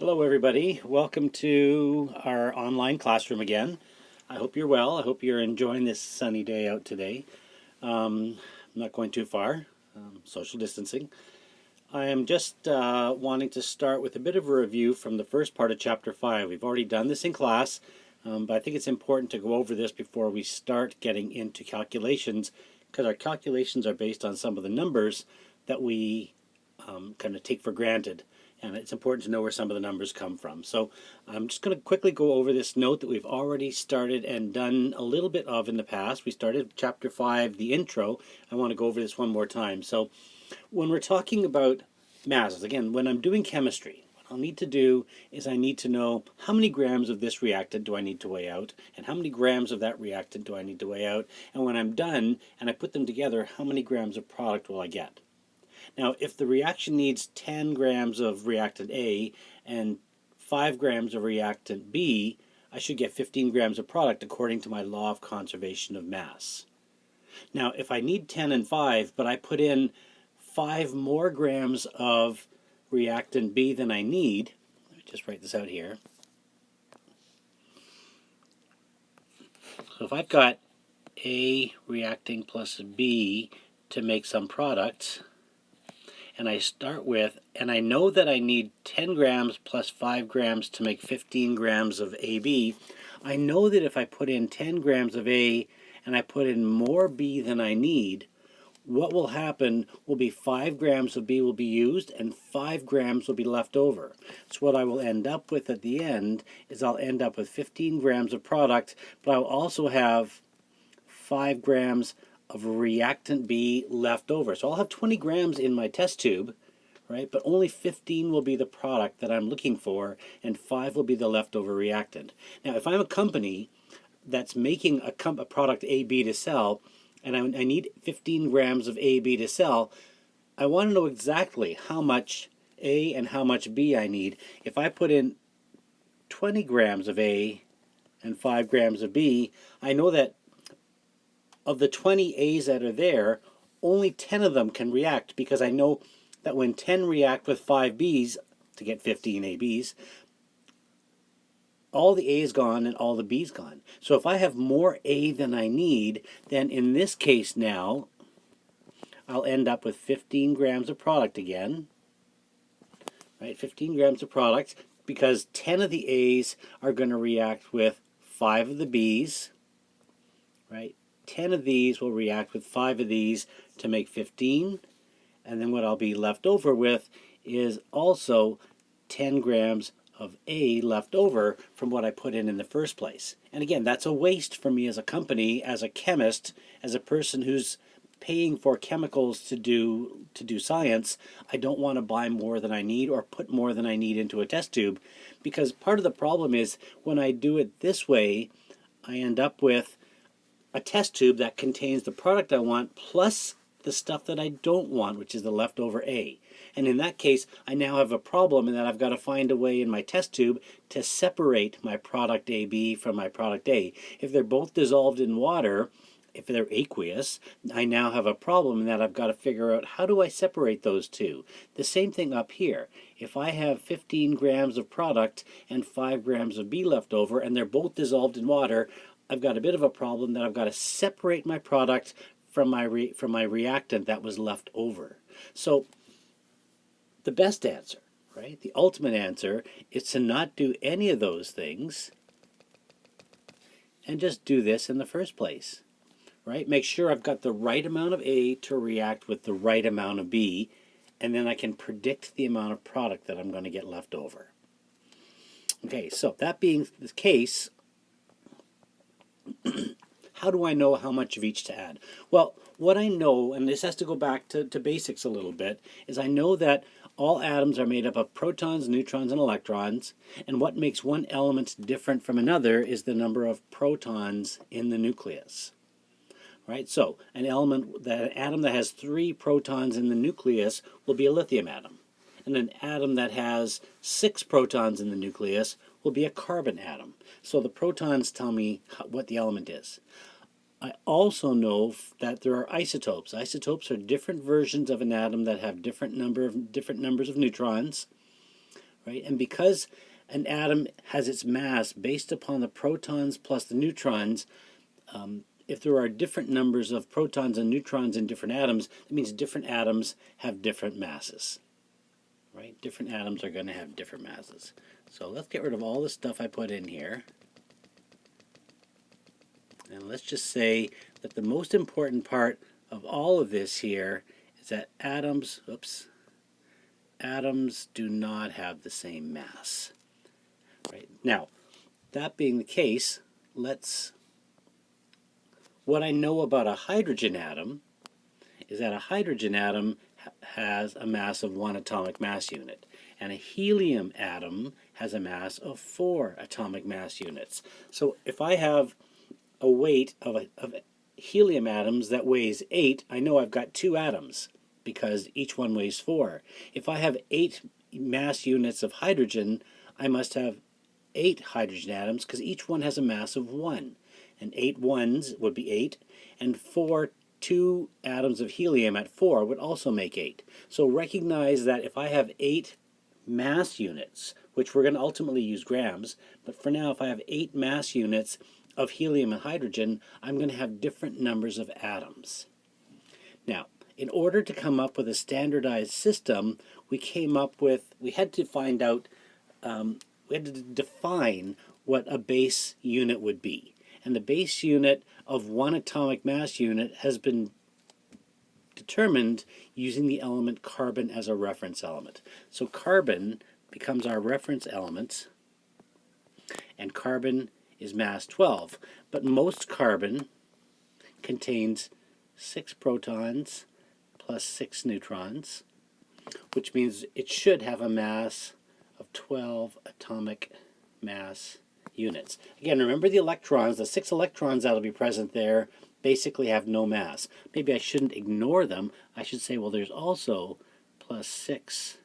Hello everybody, welcome to our online classroom again. I hope you're well. I hope you're enjoying this sunny day out today. I'm not going too far, social distancing. I am just wanting to start with a bit of a review from the first part of Chapter 5. We've already done this in class, but I think it's important to go over this before we start getting into calculations, because our calculations are based on some of the numbers that we kind of take for granted. And it's important to know where some of the numbers come from. So I'm just going to quickly go over this note that we've already started and done a little bit of in the past. We started Chapter 5, the intro. I want to go over this one more time. So when we're talking about masses, again, when I'm doing chemistry, what I'll need to do is I need to know how many grams of this reactant do I need to weigh out, and how many grams of that reactant do I need to weigh out, and when I'm done and I put them together, how many grams of product will I get? Now, if the reaction needs 10 grams of reactant A and 5 grams of reactant B, I should get 15 grams of product according to my law of conservation of mass. Now, if I need 10 and 5, but I put in 5 more grams of reactant B than I need, let me just write this out here. So if I've got A reacting plus B to make some product, and I start with, and I know that I need 10 grams plus 5 grams to make 15 grams of AB, I know that if I put in 10 grams of A and I put in more B than I need, what will happen will be 5 grams of B will be used and 5 grams will be left over. So what I will end up with at the end is I'll end up with 15 grams of product, but I'll also have 5 grams of reactant B left over. So I'll have 20 grams in my test tube, right? But only 15 will be the product that I'm looking for, and 5 will be the leftover reactant. Now, if I'm a company that's making a product AB to sell, and I need 15 grams of AB to sell, I want to know exactly how much A and how much B I need. If I put in 20 grams of A and 5 grams of B, I know that of the 20 A's that are there, only 10 of them can react, because I know that when 10 react with 5 B's to get 15 AB's, all the A is gone and all the B's gone. So if I have more A than I need, then in this case now, I'll end up with 15 grams of product again, right? 15 grams of product, because 10 of the A's are going to react with 5 of the B's, right? 10 of these will react with 5 of these to make 15, and then what I'll be left over with is also 10 grams of A left over from what I put in the first place. And again, that's a waste for me as a company, as a chemist, as a person who's paying for chemicals to do science. I don't want to buy more than I need or put more than I need into a test tube, because part of the problem is when I do it this way, I end up with a test tube that contains the product I want plus the stuff that I don't want, which is the leftover A. And in that case, I now have a problem in that I've got to find a way in my test tube to separate my product AB from my product A. If they're both dissolved in water, if they're aqueous, I now have a problem in that I've got to figure out, how do I separate those two? The same thing up here. If I have 15 grams of product and 5 grams of B left over, and they're both dissolved in water, I've got a bit of a problem that I've got to separate my product from my reactant that was left over. So the best answer, right, the ultimate answer, is to not do any of those things and just do this in the first place, right? Make sure I've got the right amount of A to react with the right amount of B, and then I can predict the amount of product that I'm going to get left over. Okay, so that being the case, how do I know how much of each to add? Well, what I know, and this has to go back to basics a little bit, is I know that all atoms are made up of protons, neutrons, and electrons, and what makes one element different from another is the number of protons in the nucleus. Right? So an atom that has 3 protons in the nucleus will be a lithium atom. And an atom that has 6 protons in the nucleus will be a carbon atom. So the protons tell me what the element is. I also know that there are isotopes. Isotopes are different versions of an atom that have different numbers of neutrons, right? And because an atom has its mass based upon the protons plus the neutrons, if there are different numbers of protons and neutrons in different atoms, that means different atoms have different masses, right? Different atoms are going to have different masses. So let's get rid of all the stuff I put in here. And let's just say that the most important part of all of this here is that atoms do not have the same mass. Right? Now, that being the case, what I know about a hydrogen atom is that a hydrogen atom has a mass of 1 atomic mass unit, and a helium atom has a mass of 4 atomic mass units. So if I have a weight of helium atoms that weighs 8, I know I've got 2 atoms because each one weighs 4. If I have 8 mass units of hydrogen, I must have 8 hydrogen atoms because each one has a mass of 1. And 8 ones would be 8, and 2 atoms of helium at 4 would also make 8. So recognize that if I have 8 mass units, which we're going to ultimately use grams, but for now if I have 8 mass units of helium and hydrogen, I'm going to have different numbers of atoms. Now, in order to come up with a standardized system, we had to find out, we had to define what a base unit would be. And the base unit of 1 atomic mass unit has been determined using the element carbon as a reference element. So carbon becomes our reference element, and carbon is mass 12. But most carbon contains 6 protons plus 6 neutrons, which means it should have a mass of 12 atomic mass units. Again, remember the electrons, the 6 electrons that will be present there basically have no mass. Maybe I shouldn't ignore them. I should say, well, there's also plus 6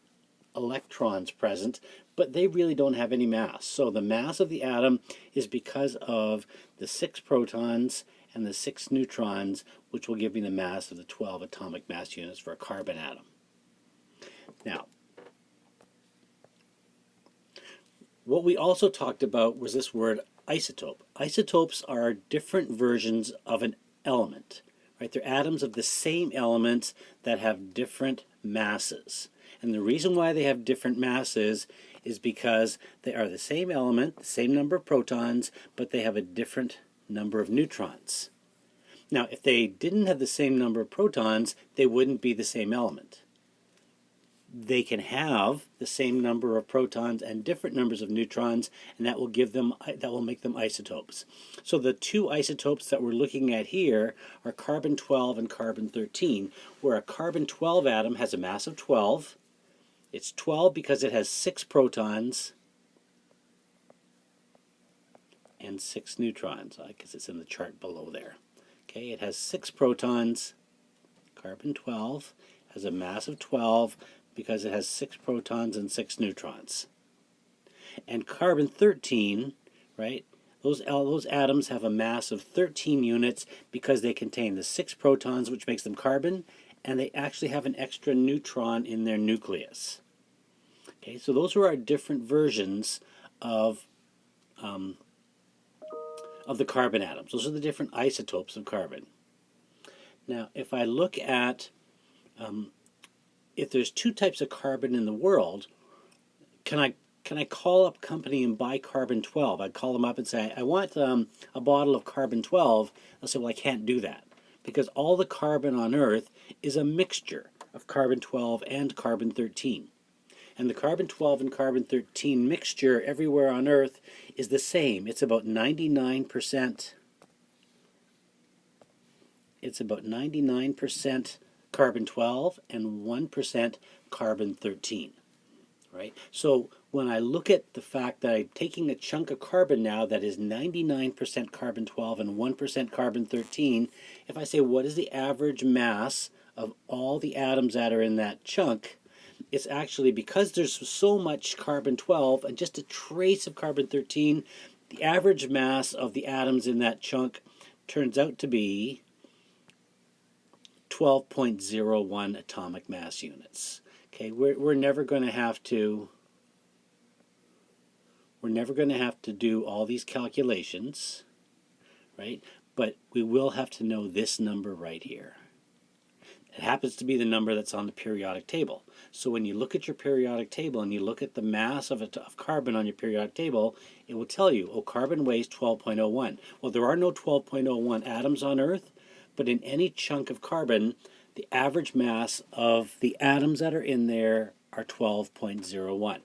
electrons present, but they really don't have any mass. So the mass of the atom is because of the 6 protons and the 6 neutrons, which will give me the mass of the 12 atomic mass units for a carbon atom. Now, what we also talked about was this word isotope. Isotopes are different versions of an element, right? They're atoms of the same element that have different masses. And the reason why they have different masses is because they are the same element, the same number of protons, but they have a different number of neutrons. Now, if they didn't have the same number of protons, they wouldn't be the same element. They can have the same number of protons and different numbers of neutrons, and that will make them isotopes. So the 2 isotopes that we're looking at here are carbon-12 and carbon-13, where a carbon-12 atom has a mass of 12. It's 12 because it has 6 protons and 6 neutrons. I guess it's in the chart below there. Okay, it has 6 protons. Carbon-12 has a mass of 12 because it has 6 protons and 6 neutrons. And carbon-13, right, those atoms have a mass of 13 units because they contain the 6 protons, which makes them carbon, and they actually have an extra neutron in their nucleus. Okay, so those are our different versions of the carbon atoms. Those are the different isotopes of carbon. Now, if I look at if there's 2 types of carbon in the world, can I call up a company and buy carbon-12? I'd call them up and say, I want a bottle of carbon-12. They'll say, well, I can't do that because all the carbon on Earth is a mixture of carbon-12 and carbon-13. And the carbon-12 and carbon-13 mixture everywhere on Earth is the same. It's about 99%. It's about 99% carbon-12 and 1% carbon-13, right? So when I look at the fact that I'm taking a chunk of carbon now that is 99% carbon-12 and 1% carbon-13, if I say what is the average mass of all the atoms that are in that chunk, it's actually because there's so much carbon-12 and just a trace of carbon-13, the average mass of the atoms in that chunk turns out to be 12.01 atomic mass units. Okay, we're never going to have to We're never going to have to do all these calculations, right? But we will have to know this number right here. It happens to be the number that's on the periodic table. So when you look at your periodic table and you look at the mass of carbon on your periodic table, it will tell you, oh, carbon weighs 12.01. Well, there are no 12.01 atoms on Earth, but in any chunk of carbon, the average mass of the atoms that are in there are 12.01,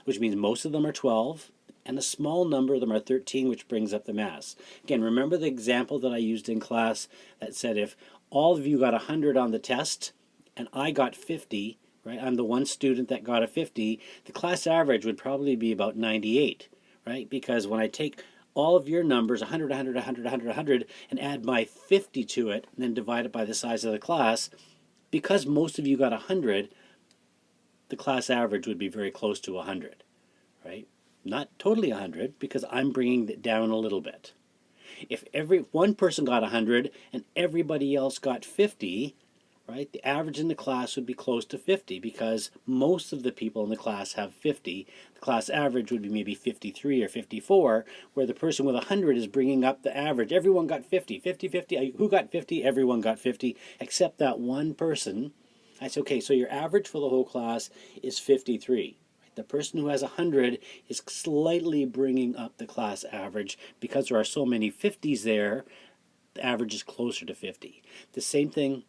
which means most of them are 12, and a small number of them are 13, which brings up the mass. Again, remember the example that I used in class that said if all of you got 100 on the test and I got 50, right? I'm the one student that got a 50, the class average would probably be about 98, right? Because when I take all of your numbers, 100, 100, 100, 100, 100, and add my 50 to it, and then divide it by the size of the class, because most of you got 100, the class average would be very close to 100, right? Not totally 100, because I'm bringing it down a little bit. If one person got 100 and everybody else got 50, right, the average in the class would be close to 50 because most of the people in the class have 50. The class average would be maybe 53 or 54, where the person with 100 is bringing up the average. Everyone got 50, 50, 50. Who got 50? Everyone got 50, except that one person. I said, okay, so your average for the whole class is 53. The person who has 100 is slightly bringing up the class average because there are so many 50s there, the average is closer to 50. The same thing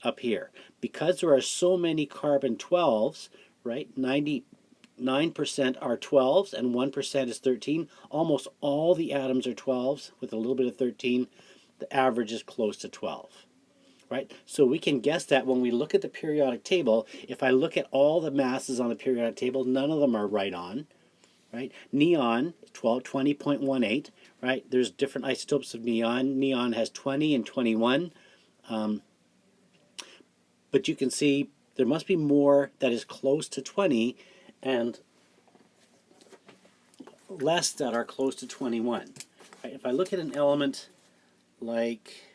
up here. Because there are so many carbon 12s, right, 99% are 12s and 1% is 13, almost all the atoms are 12s with a little bit of 13, the average is close to 12. Right? So we can guess that when we look at the periodic table, if I look at all the masses on the periodic table, none of them are right on. Right? Neon, 20.18, right? There's different isotopes of neon. Neon has 20 and 21. But you can see there must be more that is close to 20 and less that are close to 21. Right? If I look at an element like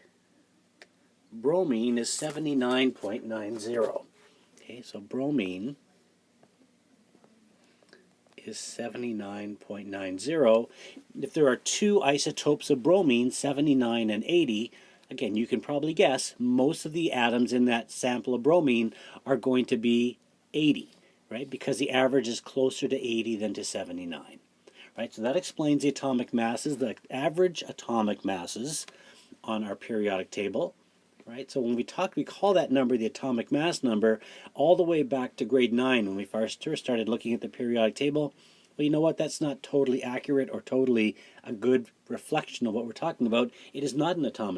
bromine is 79.90. Okay, so bromine is 79.90. If there are two isotopes of bromine, 79 and 80, again, you can probably guess most of the atoms in that sample of bromine are going to be 80, right? Because the average is closer to 80 than to 79. Right? So that explains the atomic masses, the average atomic masses on our periodic table. Right? So when we call that number the atomic mass number all the way back to grade 9 when we first started looking at the periodic table. Well, you know what? That's not totally accurate or totally a good reflection of what we're talking about. It is not an atomic